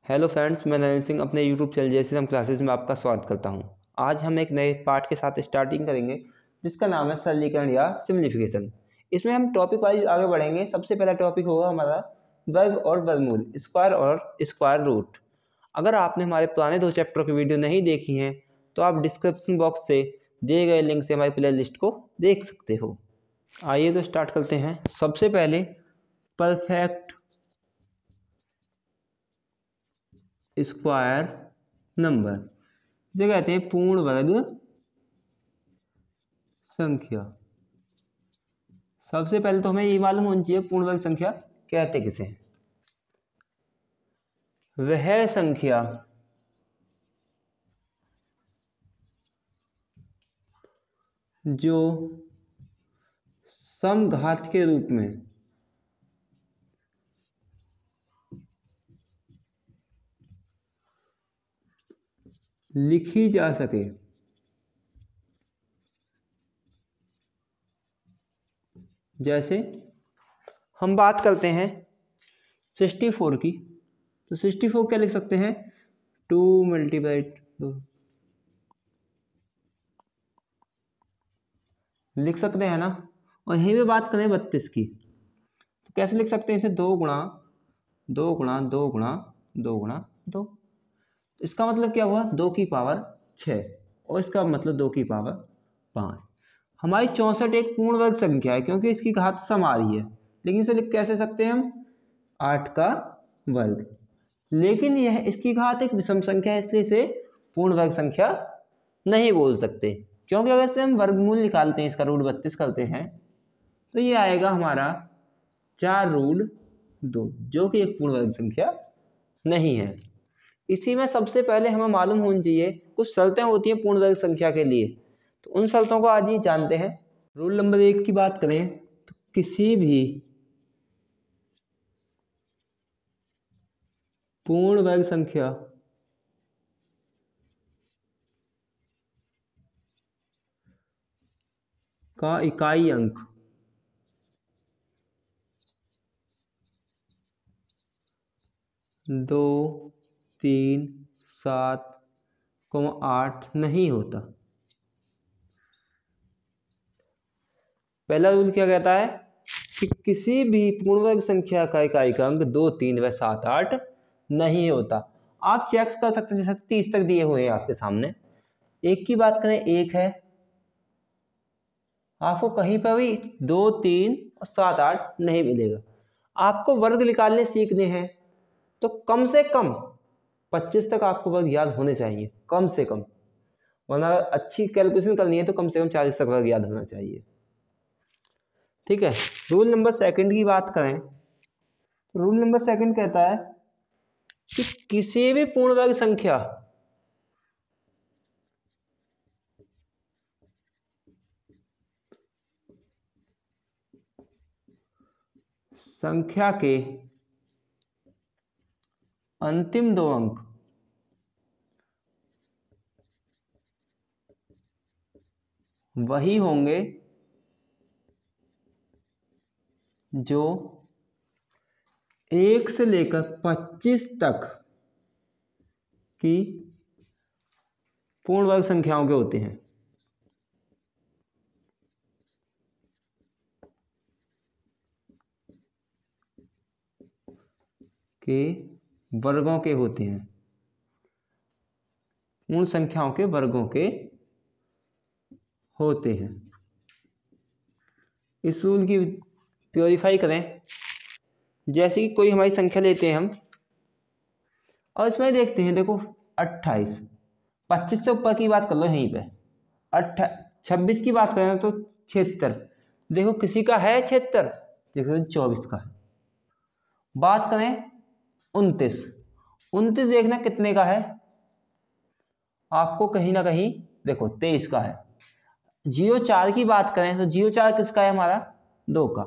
Hello friends, मैं नरेंद्र सिंह अपने YouTube channel जैसे हम क्लासेस में आपका स्वागत करता हूं। आज हम एक नए पार्ट के साथ स्टार्टिंग करेंगे जिसका नाम है सरलीकरण या सिम्प्लीफिकेशन। इसमें हम टॉपिक वाइज आगे बढ़ेंगे। सबसे पहला टॉपिक होगा हमारा वर्ग और वर्गमूल, स्क्वायर और स्क्वायर रूट। अगर आपने हमारे पुराने 2 चैप्टर की वीडियो नहीं देखी हैं तो आप डिस्क्रिप्शन बॉक्स से दिए गए लिंक से हमारी प्ले लिस्ट को देख सकते हो। आइए तो स्टार्ट करते हैं। सबसे पहले परफेक्ट स्क्वायर नंबर जो कहते हैं पूर्ण वर्ग संख्या। सबसे पहले तो हमें ये मालूम होनी चाहिए पूर्ण वर्ग संख्या कहते किसे हैं। वह संख्या जो समघात के रूप में लिखी जा सके। जैसे हम बात करते हैं 64 की, तो 64 क्या लिख सकते हैं? 2 × 2 लिख सकते हैं ना। और यहीं पे बात करें 32 की तो कैसे लिख सकते हैं इसे? 2 × 2 × 2 × 2 × 2। इसका मतलब क्या हुआ? 2 की पावर 6 और इसका मतलब 2 की पावर 5। हमारी 64 एक पूर्ण वर्ग संख्या है क्योंकि इसकी घात सम आ रही है, लेकिन इसे लिख कैसे सकते हैं हम? 8 का वर्ग। लेकिन यह इसकी घात एक विषम संख्या है, इसलिए इसे पूर्ण वर्ग संख्या नहीं बोल सकते। क्योंकि अगर से हम वर्गमूल निकालते हैं, इसका रूट 32 करते हैं तो ये आएगा हमारा 4√2 जो कि एक पूर्ण वर्ग संख्या नहीं है। इसी में सबसे पहले हमें मालूम होनी चाहिए कुछ शर्तें होती हैं पूर्ण वर्ग संख्या के लिए, तो उन शर्तों को आज ही जानते हैं। रूल नंबर 1 की बात करें तो किसी भी पूर्ण वर्ग संख्या का इकाई अंक 2, 3, 7, 8 नहीं होता। पहला रूल क्या कहता है कि किसी भी पूर्ण वर्ग संख्या का इकाई अंक 2, 3 व 7, 8 नहीं होता। आप चेक कर सकते हैं, जैसे 30 तक दिए हुए हैं आपके सामने। एक की बात करें, एक है, आपको कहीं पर भी 2, 3 और 7, 8 नहीं मिलेगा। आपको वर्ग निकालने सीखने हैं तो कम से कम 25 तक आपको वर्ग याद होने चाहिए, कम से कम। वरना अच्छी कैलकुलेशन करनी है तो कम से कम 40 तक वर्ग याद होना चाहिए। ठीक है। रूल नंबर 2 की बात करें, रूल नंबर 2 कहता है कि किसी भी पूर्ण वर्ग संख्या के अंतिम 2 अंक वही होंगे जो 1 से लेकर 25 तक की पूर्ण वर्ग संख्याओं के होते हैं। के वर्गों के होते हैं, पूर्ण संख्याओं के वर्गों के होते हैं। इस रूल की प्योरीफाई करें। जैसे कि कोई हमारी संख्या लेते हैं हम और इसमें देखते हैं, देखो 28, 25 से ऊपर की बात कर लो यहीं पे, 26 की बात करें तो 76। देखो किसी का है 76, जैसे 24 का है। बात करें 29, 29 देखना कितने का है? आपको कहीं ना कहीं देखो 23 का है। 04 की बात करें तो 04 किसका है? हमारा 2 का।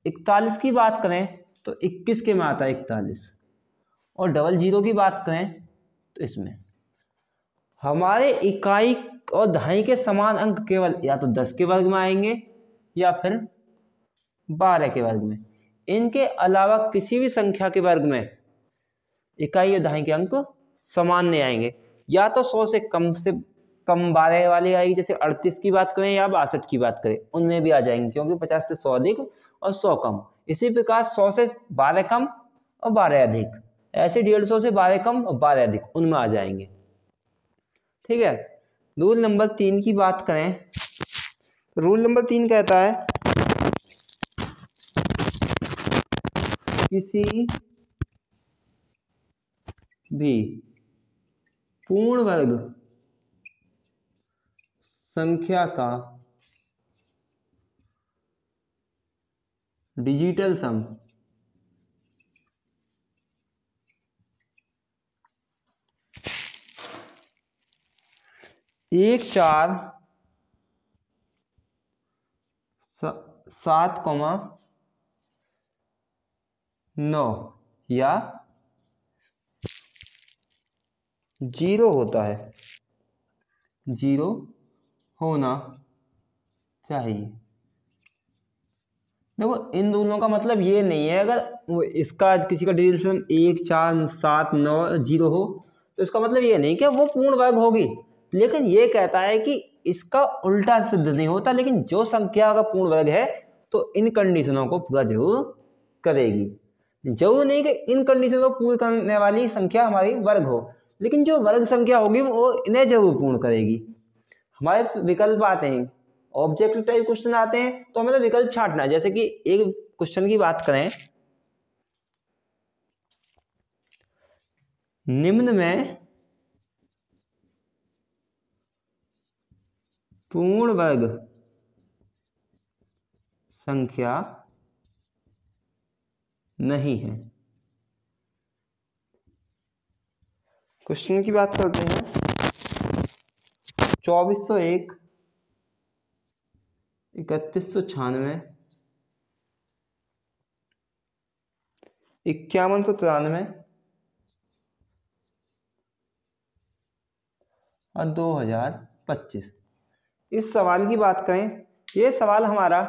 41 की बात करें तो 21 के में आता है 41। और 00 की बात करें तो इसमें हमारे इकाई और दहाई के समान अंक केवल या तो 10 के वर्ग में आएंगे या फिर 12 के वर्ग में। इनके अलावा किसी भी संख्या के वर्ग में इकाई और दहाई के अंक सामान्य आएंगे, या तो 100 से कम 12 वाली आएगी, जैसे 38 की बात करें या 62 की बात करें, उनमें भी आ जाएंगे, क्योंकि 50 से 100 अधिक और 100 कम। इसी प्रकार 100 से 12 कम और 12 अधिक, ऐसे 150 से 12 कम और 12 अधिक, उनमें आ जाएंगे। ठीक है। रूल नंबर 3 की बात करें, रूल नंबर 3 कहता है किसी भी पूर्ण वर्ग संख्या का डिजिटल सम 1 4 7,9 या 0 होता है, 0 होना चाहिए। देखो इन दोनों का मतलब ये नहीं है अगर वो इसका किसी का डिजिटल 1 4 7 9 0 हो तो इसका मतलब ये नहीं कि वो पूर्ण वर्ग होगी, लेकिन ये कहता है कि इसका उल्टा सिद्ध नहीं होता, लेकिन जो संख्या का पूर्ण वर्ग है तो इन कंडीशनों को पूरा जरूर करेगी। जरूर नहीं कि इन कंडीशनों को पूरी करने वाली संख्या हमारी वर्ग हो, लेकिन जो वर्ग संख्या होगी वो इन्हें जरूर पूर्ण करेगी। हमारे विकल्प आते हैं, ऑब्जेक्टिव टाइप क्वेश्चन आते हैं तो हमें तो विकल्प छांटना है। जैसे कि एक क्वेश्चन की बात करें, निम्न में पूर्ण वर्ग संख्या नहीं है। क्वेश्चन की बात करते हैं, 2401 3196 5193 और 2025। इस सवाल की बात करें, ये सवाल हमारा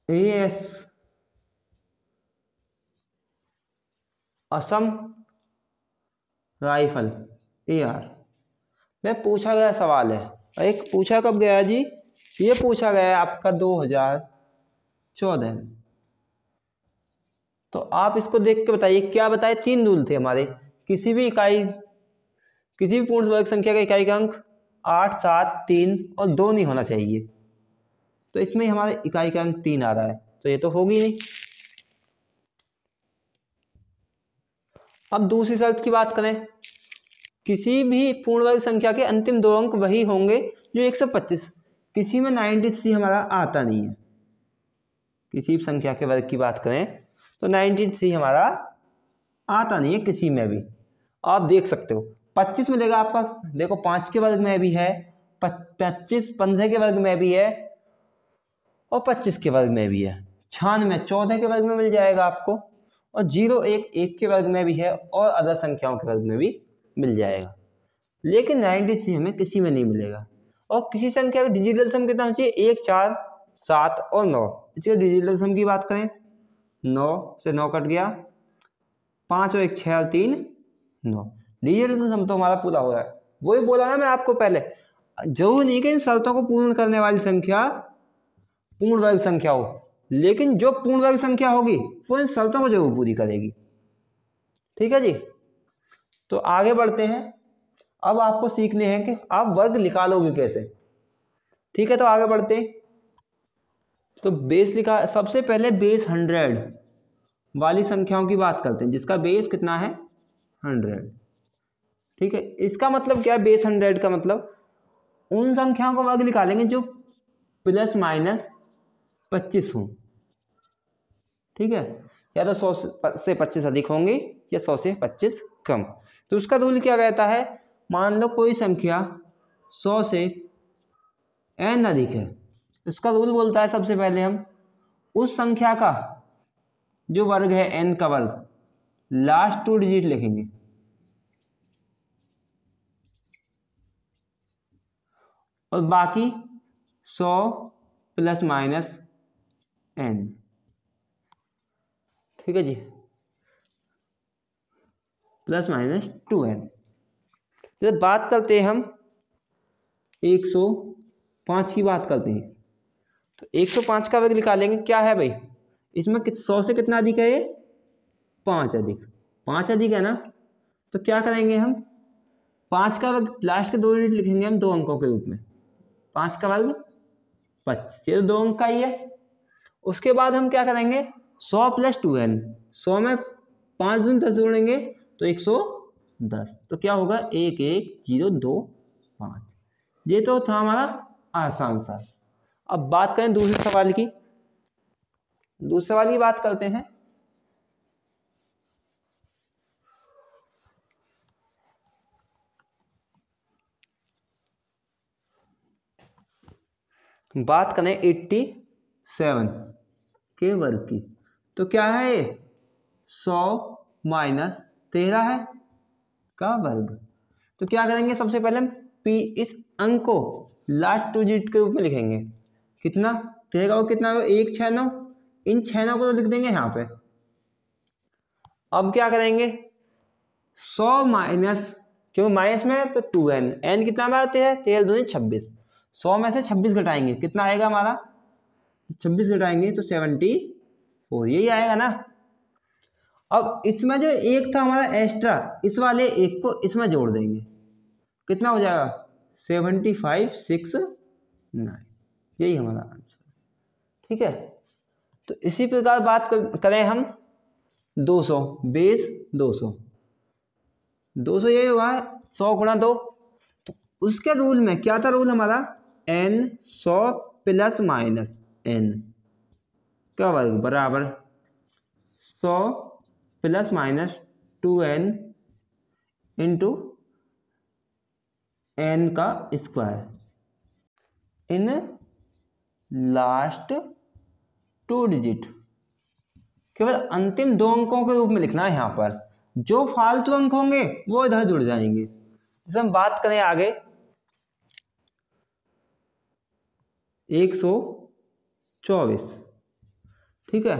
एएस असम राइफल AR में पूछा गया सवाल है। एक पूछा कब गया जी, ये पूछा गया आपका 2014 में। तो आप इसको देख के बताइए क्या बताए। 3 रूल थे हमारे, किसी भी पूर्ण वर्ग संख्या का इकाई का अंक 8 7 3 और 2 नहीं होना चाहिए। तो इसमें हमारे इकाई का अंक 3 आ रहा है, तो ये तो होगी नहीं। अब दूसरी शर्त की बात करें, किसी भी पूर्ण वर्ग संख्या के अंतिम 2 अंक वही होंगे जो 125। किसी में 93 हमारा आता नहीं है। किसी भी संख्या के वर्ग की बात करें तो 93 हमारा आता नहीं है किसी में भी। आप देख सकते हो 25 मिलेगा आपका, देखो 5 के वर्ग में भी है, 25 15 के वर्ग में भी है और 25 के वर्ग में भी है। 96 14 के वर्ग में मिल जाएगा आपको, और 0 1 के वर्ग में भी है और अदर संख्याओं के वर्ग में भी मिल जाएगा। लेकिन 93 हमें किसी में नहीं मिलेगा। और किसी संख्या का डिजिटल सम कितना होना चाहिए, 1 4 7 और 9। इसके डिजिटल सम की बात करें, 9 से 9 कट गया, 5 और 1 6 और 3 9। डिजिटल सम तो हमारा पूरा हो रहा है। वही बोला ना मैं आपको पहले, जरूर नहीं कि इन शर्तों को पूर्ण करने वाली संख्या पूर्ण वर्ग संख्या हो, लेकिन जो पूर्ण वर्ग संख्या होगी वो इन शर्तों को जरूर पूरी करेगी। ठीक है जी। तो आगे बढ़ते हैं। अब आपको सीखने हैं कि आप वर्ग निकालोगे कैसे। ठीक है, तो आगे बढ़ते हैं। तो बेस लिखा, सबसे पहले बेस 100 वाली संख्याओं की बात करते हैं, जिसका बेस कितना है 100। ठीक है, इसका मतलब क्या है, बेस 100 का मतलब उन संख्याओं का वर्ग निकालेंगे जो प्लस माइनस 25 हों। ठीक है, या तो 100 से 25 अधिक होंगे या 100 से 25 कम। तो उसका रूल क्या कहता है, मान लो कोई संख्या 100 से n अधिक है, इसका रूल बोलता है सबसे पहले हम उस संख्या का जो वर्ग है n का वर्ग, लास्ट 2 डिजिट लिखेंगे और बाकी 100 प्लस माइनस n। ठीक है जी, प्लस माइनस 2n। फिर बात करते हैं हम 105 की बात करते हैं। तो 105 का वर्ग निकालेंगे, क्या है भाई इसमें 100 से कितना अधिक है, ये 5 अधिक, 5 अधिक है ना। तो क्या करेंगे हम, 5 का वर्ग लास्ट के 2 डिजिट लिखेंगे हम 2 अंकों के रूप में। 5 का वर्ग 25, ये 2 अंक का ही है। उसके बाद हम क्या करेंगे, 100 प्लस 2n, 100 में 5 दूनी 10 जोड़ेंगे तो 110। तो क्या होगा 11025। ये तो था हमारा आसान सा। अब बात करें दूसरे सवाल की। दूसरे सवाल की बात करते हैं। बात करें 87 के वर्ग की। तो क्या है, 100 माइनस 13 है का वर्ग। तो क्या करेंगे, सबसे पहले हम पी इस अंक को लास्ट 2 डिजिट के रूप में लिखेंगे। कितना 13 को कितना, 169, इन 6 को तो लिख देंगे यहाँ पे। अब क्या करेंगे, 100 माइनस, क्योंकि माइनस में है तो 2n, n कितना हमारा 13, 13 दूनी 26, 100 में से 26 घटाएंगे कितना आएगा हमारा, 26 घटाएंगे तो 74, यही आएगा ना। अब इसमें जो एक था हमारा एक्स्ट्रा, इस वाले एक को इसमें जोड़ देंगे, कितना हो जाएगा 7569, यही हमारा आंसर। ठीक है, तो इसी प्रकार बात करें हम 200 बेस 200, 200 ये हुआ 100 गुणा 2। तो उसके रूल में क्या था रूल हमारा, n 100 प्लस माइनस n का वर्ग बराबर 100 plus minus 2n into n का स्क्वायर इन लास्ट 2 डिजिट। केवल अंतिम 2 अंकों के रूप में लिखना है यहाँ पर, जो फालतू अंक होंगे वो इधर जुड़ जाएंगे। जैसे हम बात करें आगे 124, ठीक है।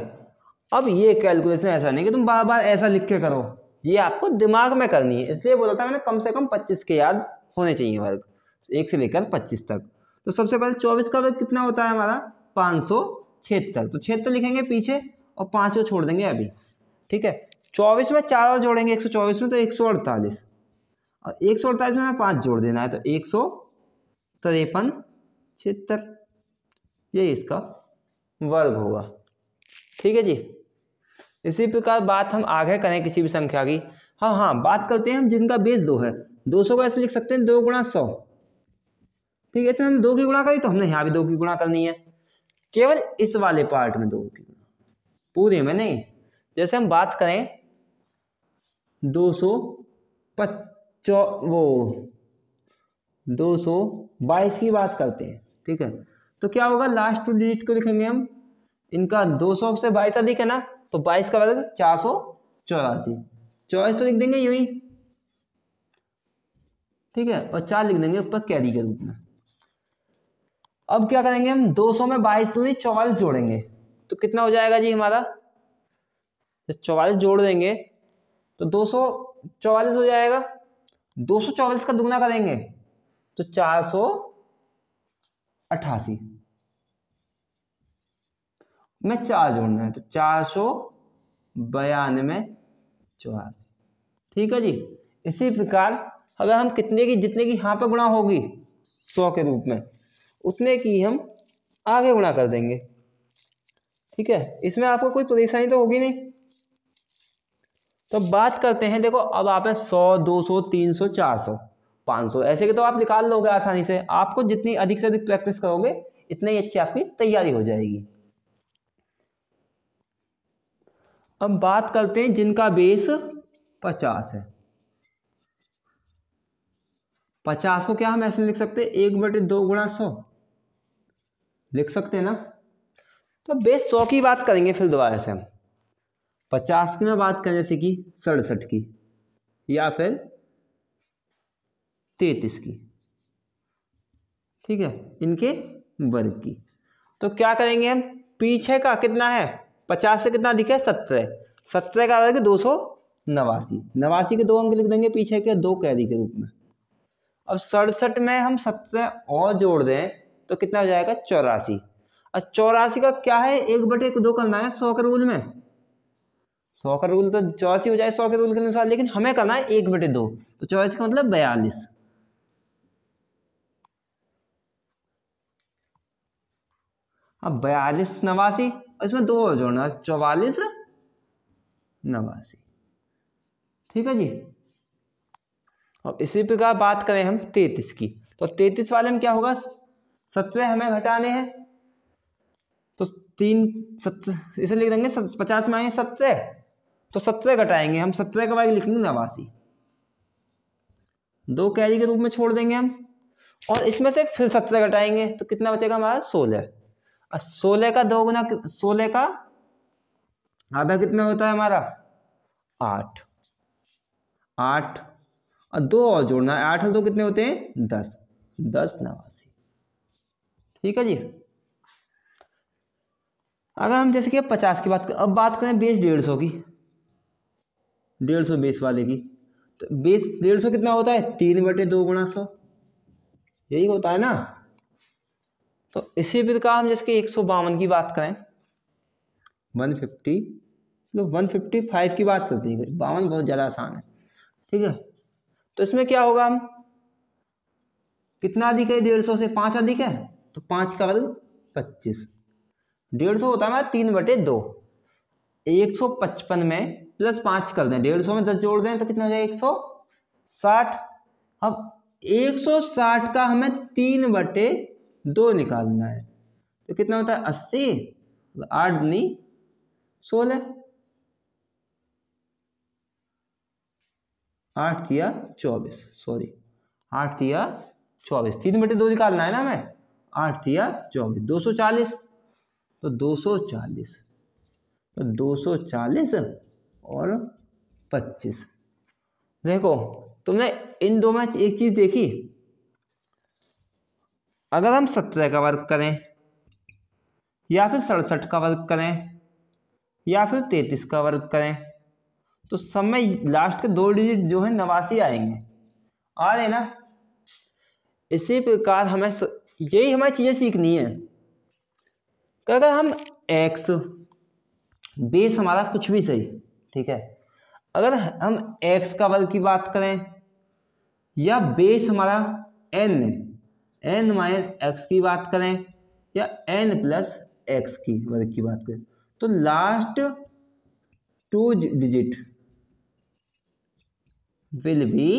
अब ये कैलकुलेशन ऐसा नहीं कि तुम बार बार ऐसा लिख के करो, ये आपको दिमाग में करनी है, इसलिए बोला था मैंने कम से कम 25 के याद होने चाहिए वर्ग, 1 से लेकर 25 तक। तो सबसे पहले 24 का वर्ग कितना होता है हमारा 576, तो 76 लिखेंगे पीछे और 5 को छोड़ देंगे अभी। ठीक है, 24 में 4 और जोड़ेंगे 124 में तो 148, और 148 में 5 जोड़ देना है तो 153 76, ये इसका वर्ग होगा। ठीक है जी, इसी प्रकार बात हम आगे करें किसी भी संख्या की। हाँ, बात करते हैं हम जिनका बेस 2 है। 200 को ऐसे लिख सकते हैं 2 गुणा 100। ठीक है, इसमें हम 2 की गुणा करी तो हमने यहाँ भी 2 की गुणा करनी है, केवल इस वाले पार्ट में 2 की गुणा, पूरे में नहीं। जैसे हम बात करें 222 की बात करते हैं। ठीक है, तो क्या होगा, लास्ट 2 डिजिट को लिखेंगे हम, इनका 200 से 22 अधिक है ना, तो 22 का वर्ग 484, 24 तो लिख देंगे यूं ही। ठीक है, और 4 लिख देंगे ऊपर कैरी के रूप में। अब क्या करेंगे हम, 200 में 22 दूनी 44 जोड़ेंगे तो कितना हो जाएगा जी हमारा, जब 44 जोड़ देंगे तो 244 हो जाएगा। 244 का दुगना करेंगे तो 488 में 4 जोड़ना है तो 492 ठीक है जी। इसी प्रकार अगर हम जितने की यहाँ पर गुणा होगी 100 के रूप में, उतने की हम आगे गुणा कर देंगे। ठीक है, इसमें आपको कोई परेशानी तो होगी नहीं। तो बात करते हैं, देखो अब आप 100 200 300 400 500 ऐसे के तो आप निकाल लोगे आसानी से। आपको जितनी अधिक से अधिक प्रैक्टिस करोगे इतनी ही अच्छी आपकी तैयारी हो जाएगी। अब बात करते हैं जिनका बेस 50 है। 50 को क्या हम ऐसे लिख सकते हैं 1/2 गुणा 100 लिख सकते हैं ना। तो बेस 100 की बात करेंगे फिर दोबारा से हम। 50 की में बात करें जैसे कि 67 की या फिर 33 की, ठीक है, इनके वर्ग की। तो क्या करेंगे हम, पीछे का कितना है 50 से कितना अधिक है 17, 17 का वर्ग 289, 89 के 2 अंक लिख देंगे पीछे के 2 कैरी के रूप में। अब 67 में हम 17 और जोड़ दें तो कितना हो जाएगा 84। और 84 का क्या है 1/2 करना है 100 के रूल में। 100 का रूल तो 84 हो जाए 100 के रूल के अनुसार, लेकिन हमें करना है 1/2, तो 84 का मतलब 42। अब 42 89 और इसमें 2 और जोड़ना 44 89। ठीक है जी। अब इसी प्रकार बात करें हम 33 की, तो 33 वाले में क्या होगा 17 हमें घटाने हैं तो 3 इसे लिख देंगे 50 में आए 17, तो 17 घटाएंगे हम, 17 का वर्ग लिखेंगे 89, 2 कैरी के रूप में छोड़ देंगे हम, और इसमें से फिर 17 घटाएंगे तो कितना बचेगा हमारा 16। और 16 का 2 गुना 16 का आधा कितना होता है हमारा 8, 8 और 2 और जोड़ना है, 8 और 2 कितने होते हैं 10, 10 89। ठीक है जी। अगर हम जैसे कि 50 की बात करें, अब बात करें बेस 150 की, 150 बेस वाले की, तो बेस 150 कितना होता है 3/2 गुणा 100, यही होता है ना। तो इसी प्रकार हम जैसे कि 152 की बात करें 150, तो 155 की बात करते हैं, 52 बहुत ज़्यादा आसान है। ठीक है, तो इसमें क्या होगा हम कितना अधिक है 150 से 5 अधिक है, तो 5 का वर्ग 25, 150 होता है हमारा 3/2, 155 में प्लस 5 कर दें, 150 में 10 जोड़ दें तो कितना हो जाएगा 160। अब 160 का हमें 3/2 निकालना है, तो कितना होता है 80, 8 दूनी 16, 8 तिया 24, सॉरी 8 तिया 24, 3/2 निकालना है ना हमें, 8 तिया 24, 240, तो 240, तो 240 और 25। देखो तुमने इन दो में एक चीज देखी, अगर हम 17 का वर्ग करें या फिर 67 का वर्ग करें या फिर 33 का वर्ग करें, तो सब में लास्ट के 2 डिजिट जो है 89 आएंगे, आ रहे ना। इसी प्रकार हमें यही हमारी चीजें सीखनी है कि अगर हम x बेस हमारा कुछ भी सही, ठीक है, अगर हम x का वर्ग की बात करें या बेस हमारा n माइनस एक्स की बात करें या n प्लस एक्स की वर्ग की बात करें, तो last 2 digit will be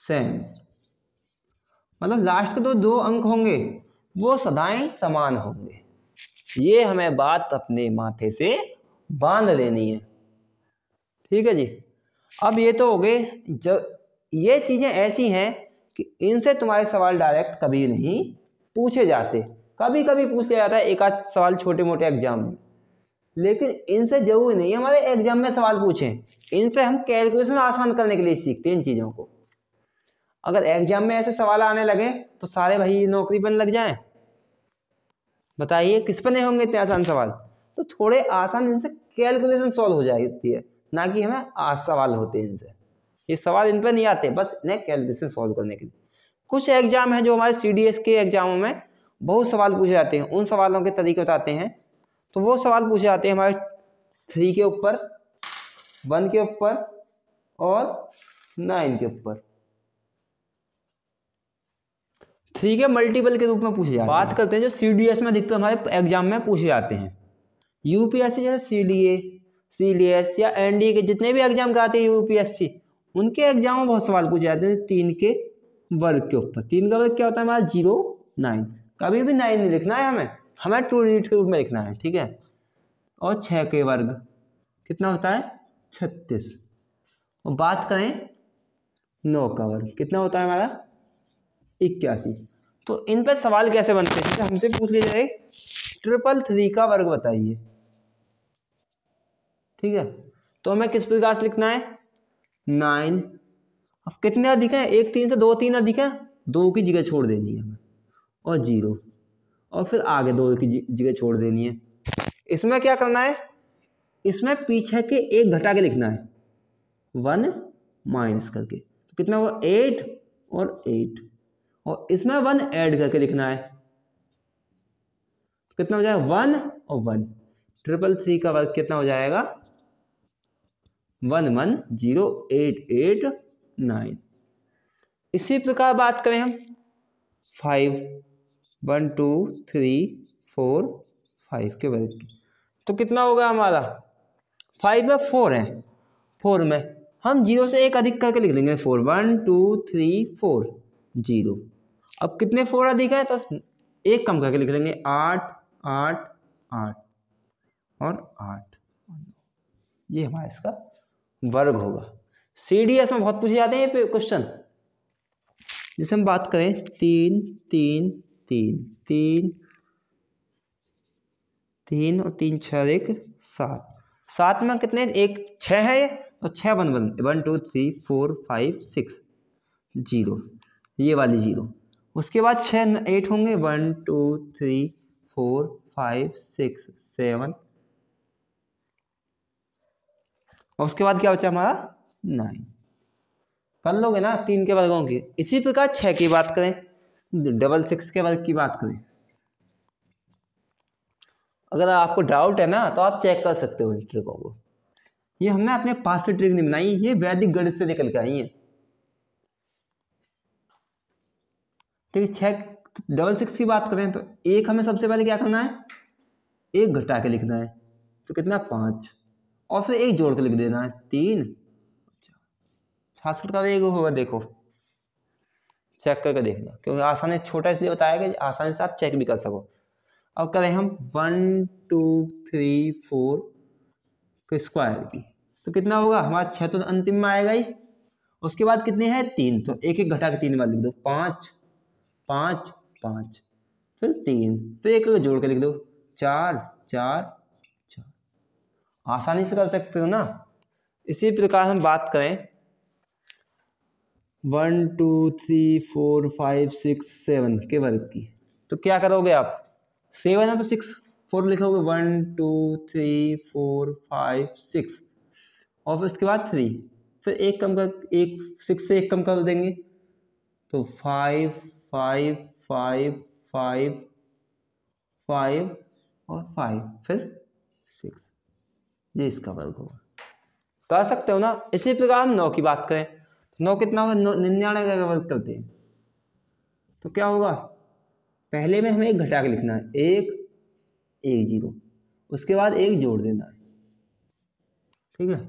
same, मतलब लास्ट के 2 अंक होंगे वो सदाएं समान होंगे। ये हमें बात अपने माथे से बांध लेनी है। ठीक है जी। अब ये तो हो गए, जब ये चीजें ऐसी हैं कि इनसे तुम्हारे सवाल डायरेक्ट कभी नहीं पूछे जाते, कभी कभी पूछा जाता है एक आध सवाल छोटे मोटे एग्जाम में, लेकिन इनसे जरूरी नहीं हमारे एग्जाम में सवाल पूछें, इनसे हम कैलकुलेशन आसान करने के लिए सीखते हैं इन चीज़ों को। अगर एग्जाम में ऐसे सवाल आने लगे तो सारे भाई नौकरी पर लग जाएं, बताइए किस पर नहीं होंगे इतने आसान सवाल। तो थोड़े आसान इनसे कैलकुलेशन सॉल्व हो जाती है, ना कि हमें आज सवाल होते हैं इनसे, ये सवाल इन पर नहीं आते, बस इन्हें कैलकुलेशन सॉल्व करने के लिए। कुछ एग्जाम है जो हमारे CDS के एग्जामों में बहुत सवाल पूछे जाते हैं, उन सवालों के तरीके बताते हैं। तो वो सवाल पूछे जाते हैं हमारे 3 के ऊपर, 1 के ऊपर और 9 के ऊपर, 3 के मल्टीपल के रूप में पूछे जाते हैं। बात करते हैं जो CDS में अधिकतर हमारे एग्जाम में पूछे जाते हैं। UPSC जैसे CDA, CDS या NDA के जितने भी एग्जाम कराते हैं UPSC, उनके एग्जाम में बहुत सवाल पूछे जाते हैं 3 के वर्ग के ऊपर। 3 का वर्ग क्या होता है हमारा 0 9, कभी भी 9 नहीं लिखना है हमें 2 डिजिट के रूप में लिखना है। ठीक है, और 6 के वर्ग कितना होता है 36, और बात करें 9 का वर्ग कितना होता है हमारा 81। तो इन पर सवाल कैसे बनते हैं, जैसे हमसे पूछ लिया जाए 333 का वर्ग बताइए, ठीक है, तो हमें किस प्रकार से लिखना है 9। अब कितने अधिक है, 1 3 से 2 3 अधिक है, 2 की जगह छोड़ देनी है हमें, और 0, और फिर आगे 2 की जगह छोड़ देनी है। इसमें क्या करना है इसमें पीछे के एक घटा के लिखना है, 1 माइनस करके, तो कितना हुआ 8 और 8, और इसमें 1 ऐड करके लिखना है, तो कितना हो जाएगा 1 और 1, 333 का वर्ग कितना हो जाएगा 110889। इसी प्रकार बात करें हम 5, 1 2 3 4 5 के वर्ग की, तो कितना होगा हमारा 5 में 4 है, 4 में हम 0 से एक अधिक करके लिख लेंगे 4, 1 2 3 4 0। अब कितने 4 अधिक है तो एक कम करके लिख लेंगे 8 8 8 और 8, ये हमारा इसका वर्ग होगा। CDS में बहुत पूछे जाते हैं ये क्वेश्चन। जैसे हम बात करें 3 3 3 3 3 और 3 6 1 7, 7 में कितने एक 6 है, तो 6 1 1 1 2 3 4 5 6 0, ये वाली 0। उसके बाद 6 8 होंगे 1 2 3 4 5 6 7, और उसके बाद क्या बचा हमारा 9। कर लोगे ना 3 के वर्गों की। इसी प्रकार 6 की बात करें, 666 के वर्ग की बात करें, अगर आपको डाउट है ना तो आप चेक कर सकते हो इन ट्रिकों को। ये हमने अपने पास से ट्रिक नहीं बनाई, ये वैदिक गणित से निकल के आई है। ठीक है, 666 की बात करें तो एक हमें सबसे पहले क्या करना है, एक घटा के लिखना है, तो कितना 5, और फिर एक जोड़ के लिख देना है 3, 66 का एक होगा, देखो चेक करके देखना, क्योंकि आसानी छोटा इसलिए बताया कि आसानी से आप चेक भी कर सको। अब करें हम 1 2 3 4 के स्क्वायर की, तो कितना होगा हमारा 6 तो अंतिम में आएगा ही, उसके बाद कितने हैं 3, तो एक एक घटा के 3 बार लिख दो, 5 5 5, फिर 3, फिर एक जोड़ के लिख दो 4 4 4, आसानी से कर सकते हो ना। इसी प्रकार हम बात करें 1 2 3 4 5 6 7 के वर्ग की, तो क्या करोगे आप, 7 है तो 6 4 लिखोगे 1 2 3 4 5 6, और फिर उसके बाद 3, फिर एक कम कर, एक 6 से एक कम कर देंगे, तो 5 5 5 5 5 और 5, फिर 6, ये इसका वर्ग होगा। कर सकते हो ना। इसी प्रकार हम 9 की बात करें, 9 कितना होगा, 99 का वर्ग करते हैं, तो क्या होगा, पहले में हमें एक घटा के लिखना है, 1 1 0, उसके बाद एक जोड़ देना है, ठीक है।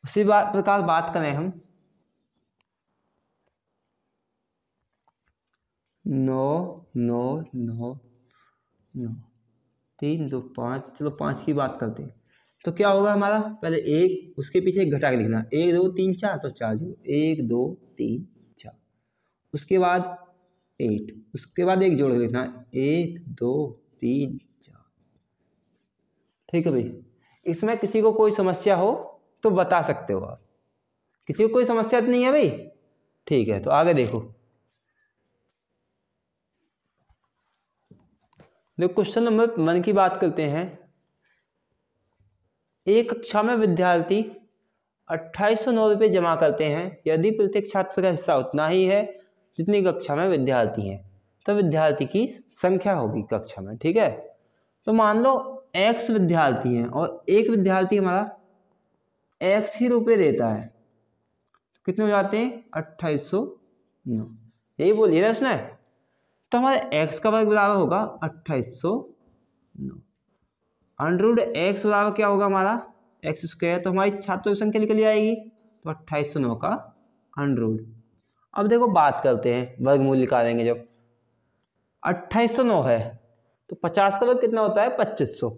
उसी प्रकार बात करें हम 9 9 9 9 3 2 5, चलो 5 की बात करते हैं, तो क्या होगा हमारा, पहले एक उसके पीछे एक घटा के लिखना, 1 2 3 4, तो 4 0, 1 2 3 4, उसके बाद 8, उसके बाद एक जोड़ के लिखना, 1 2 3 4, ठीक है भाई। इसमें किसी को कोई समस्या हो तो बता सकते हो आप, किसी को कोई समस्या तो नहीं है भाई, ठीक है। तो आगे देखो, क्वेश्चन नंबर 1 की बात करते हैं। एक कक्षा में विद्यार्थी 2809 रुपये जमा करते हैं, यदि प्रत्येक छात्र का हिस्सा उतना ही है जितनी कक्षा में विद्यार्थी हैं, तो विद्यार्थी की संख्या होगी कक्षा में, ठीक है। तो मान लो x विद्यार्थी हैं और एक विद्यार्थी हमारा x ही रुपये देता है, तो कितने हो जाते हैं 2809, यही बोलिए ना उसने। तो हमारे x का वर्ग बराबर होगा 2809, अंडररूट x बराबर क्या होगा हमारा एक्स स्क्वायर, तो हमारी छात्रों की संख्या निकल जाएगी, तो 2809 का अंडररूट। अब देखो बात करते हैं वर्गमूल निकालेंगे, जब 2809 है तो 50 का वर्ग कितना होता है 2500,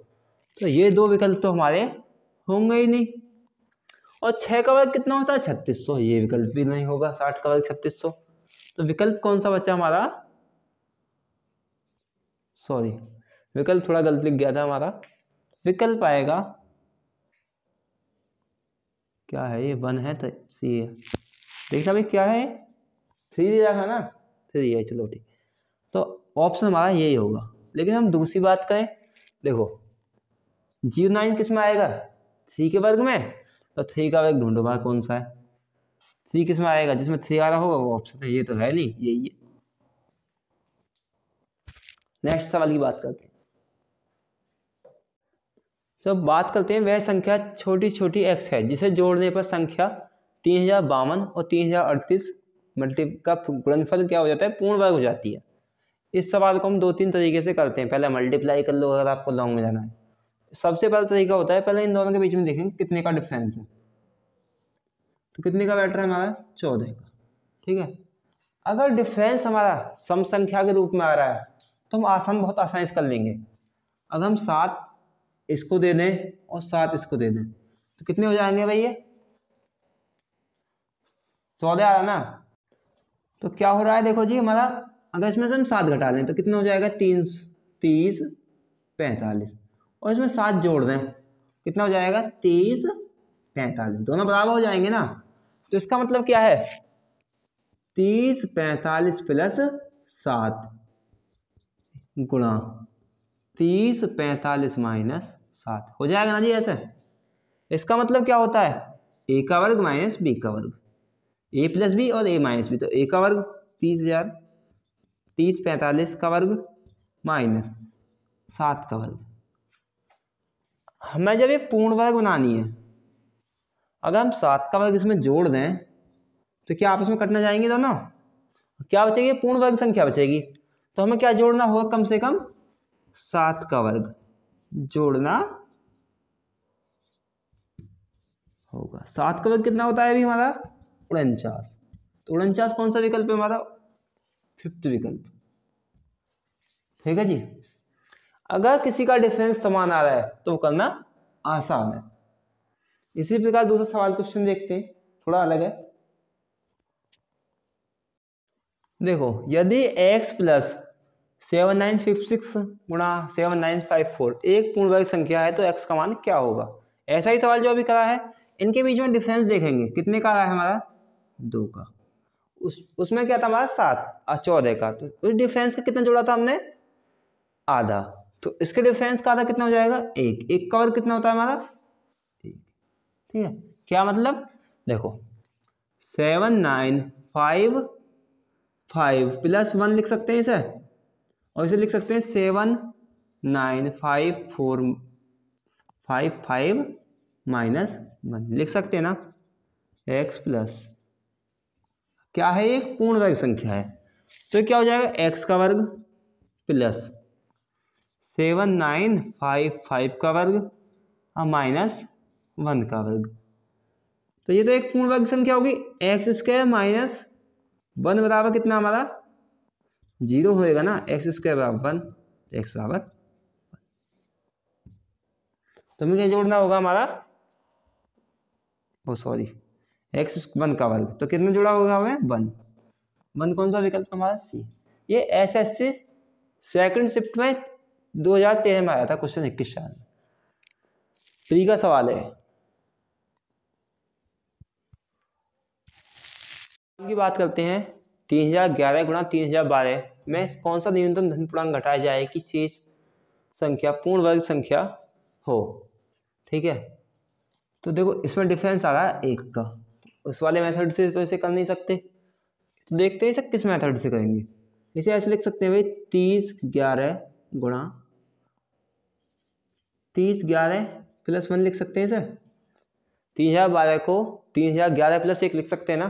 तो ये दो विकल्प तो हमारे होंगे ही नहीं। और 6 का वर्ग कितना होता है 3600, ये विकल्प भी नहीं होगा, 60 का वर्ग 3600, तो विकल्प कौन सा बचा हमारा, सॉरी विकल्प थोड़ा गलत लिख गया था हमारा, विकल्प आएगा क्या है, ये 1 है तो सी है, देखना भाई क्या है 3 दिया था ना, 3 है, चलो ठीक, तो ऑप्शन हमारा यही होगा। लेकिन हम दूसरी बात करें, देखो 09 किस में आएगा? 3 के वर्ग में। तो 3 का वर्ग ढूंढो बाहर कौन सा है। 3 किस में आएगा? जिसमें 3 आ रहा होगा वो ऑप्शन है, ये तो है नहीं, यही है। नेक्स्ट सवाल की बात करते हैं। जब बात करते हैं वह संख्या छोटी छोटी x है जिसे जोड़ने पर संख्या 3052 और 3038 मल्टी का गुणनफल क्या हो जाता है? पूर्ण वर्ग हो जाती है। इस सवाल को हम 2-3 तरीके से करते हैं। पहले मल्टीप्लाई कर लो अगर आपको लॉन्ग में जाना है। सबसे पहला तरीका होता है, पहले इन दोनों के बीच में देखेंगे कितने का डिफरेंस है। तो कितने का बैठ रहा है हमारा? 14 का। ठीक है, अगर डिफरेंस हमारा सम संख्या के रूप में आ रहा है तो हम बहुत आसानी से कर लेंगे। अगर हम 7 इसको दे दें और 7 इसको दे दें तो कितने हो जाएंगे भाई? ये 14 आ रहा ना। तो क्या हो रहा है देखो जी, हमारा अगर इसमें से हम 7 घटा लें तो कितना हो जाएगा? 30 45। और इसमें 7 जोड़ दें कितना हो जाएगा? 30 45, दोनों बराबर हो जाएंगे ना। तो इसका मतलब क्या है? 30 45 प्लस 7 गुणा 30 45 माइनस 7 हो जाएगा ना जी ऐसे। इसका मतलब क्या होता है? a का वर्ग माइनस b का वर्ग, a प्लस बी और a माइनस बी। तो a का वर्ग 30 45 का वर्ग माइनस 7 का वर्ग। हमें जब ये पूर्ण वर्ग बनानी है, अगर हम 7 का वर्ग इसमें जोड़ दें तो क्या आपस में कटना जाएंगे दोनों? क्या बचेगी? पूर्ण वर्ग संख्या बचेगी। तो हमें क्या जोड़ना होगा? कम से कम 7 का वर्ग जोड़ना होगा। 7 का वर्ग कितना होता है अभी हमारा? 49। तो 49 कौन सा विकल्प है हमारा? 5th विकल्प। ठीक है जी। अगर किसी का डिफरेंस समान आ रहा है तो करना आसान है। इसी प्रकार दूसरा सवाल क्वेश्चन देखते हैं, थोड़ा अलग है। देखो, यदि x प्लस 7956 गुणा 7954 एक पूर्ण वर्ग संख्या है तो x का मान क्या होगा? ऐसा ही सवाल जो अभी करा है, इनके बीच में डिफरेंस देखेंगे कितने का रहा है हमारा? 2 का। उसमें क्या था हमारा? 7 और 14 का। तो उस डिफरेंस का कितना जोड़ा था हमने? आधा। तो इसके डिफरेंस का आधा कितना हो जाएगा? 1 का वर्ग कितना होता है हमारा? 1। ठीक है, क्या मतलब? देखो 7955 प्लस 1 लिख सकते हैं इसे, और इसे लिख सकते हैं 795455 माइनस 1 लिख सकते हैं ना। x प्लस क्या है? एक पूर्ण वर्ग संख्या है तो क्या हो जाएगा? x का वर्ग प्लस 7955 का वर्ग और माइनस 1 का वर्ग। तो ये तो एक पूर्ण वर्ग संख्या होगी। एक्स स्क्वायर माइनस 1 बराबर कितना हमारा? 0 होएगा ना। एक्स स्क्वायर बराबर 1, एक्स बराबर। तो हमें क्या जोड़ना होगा हमारा? ओ सॉरी, एक्स 1 का वर्ग। तो कितना जोड़ा होगा हमें? 1 कौन सा विकल्प हमारा? सी। ये एसएससी सेकंड शिफ्ट में 2013 में आया था, क्वेश्चन 21 साल में। प्री का सवाल है। की बात करते हैं 3011 गुणा 3012 में कौन सा न्यूनतम धन पूर्णांक घटाया जाए कि शेष संख्या पूर्ण वर्ग संख्या हो। ठीक है, तो देखो इसमें डिफरेंस आ रहा है 1 का। उस वाले मेथड से तो इसे कर नहीं सकते, तो देखते हैं इसे किस मेथड से करेंगे। इसे ऐसे लिख सकते हैं भाई 3011 गुणा 3011 प्लस 1 लिख सकते हैं इसे। 3012 को 3011 प्लस 1 लिख सकते हैं ना।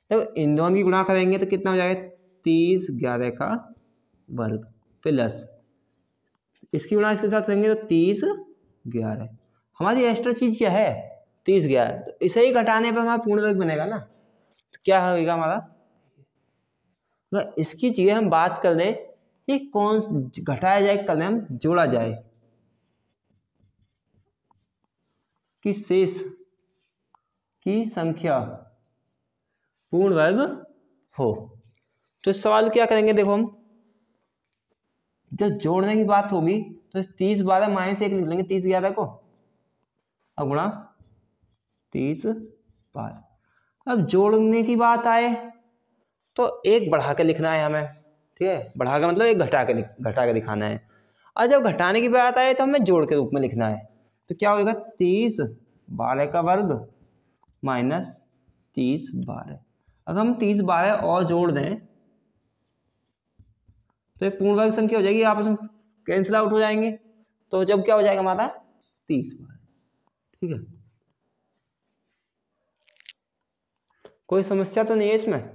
तो इन दोनों की गुणा करेंगे तो कितना हो जाएगा? 3011 का वर्ग प्लस इसकी गुणा इसके साथ करेंगे तो 3011। हमारी एक्स्ट्रा चीज क्या है? 3011। तो इसे ही घटाने पर हमारा पूर्ण वर्ग बनेगा ना। तो क्या होगा हमारा? तो इसकी चीजें हम बात कर लें कि कौन घटाया जाए, कल हम जोड़ा जाए कि शेष की संख्या पूर्ण वर्ग हो। तो इस सवाल क्या करेंगे? देखो हम जब जोड़ने की बात होगी तो 3012 माइनस 1 लिख लेंगे 3011 को, अब गुणा 3012। अब जोड़ने की बात आए तो एक बढ़ा के लिखना है हमें। ठीक है, बढ़ा के मतलब एक घटा के दिखाना है। और जब घटाने की बात आए तो हमें जोड़ के रूप में लिखना है। तो क्या होगा 30 12 का वर्ग माइनस 30 12। अगर हम 30 12 और जोड़ दें तो एक पूर्ण वर्ग संख्या हो जाएगी, आपस में कैंसिल आउट हो जाएंगे। तो जब क्या हो जाएगा हमारा 30 12। ठीक है, कोई समस्या तो नहीं है इसमें।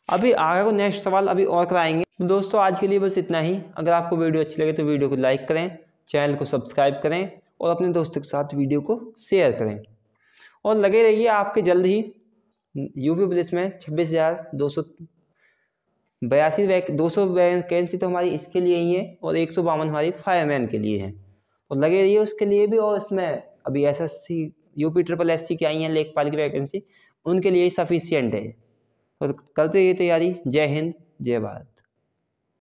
अभी आगे को नेक्स्ट सवाल अभी और कराएंगे। तो दोस्तों आज के लिए बस इतना ही। अगर आपको वीडियो अच्छी लगे तो वीडियो को लाइक करें, चैनल को सब्सक्राइब करें और अपने दोस्तों के साथ वीडियो को शेयर करें। और लगे रहिए, आपके जल्द ही यूपी पुलिस में 26,282 वैकेंसी तो हमारी इसके लिए ही है और 152 हमारी फायरमैन के लिए है। तो लगे रहिए उसके लिए भी। और इसमें अभी SSC यूपी SSC की आई हैं लेखपाल की वैकेंसी, उनके लिए सफिशियंट है। और करते रहिए तैयारी। जय हिंद, जय भारत।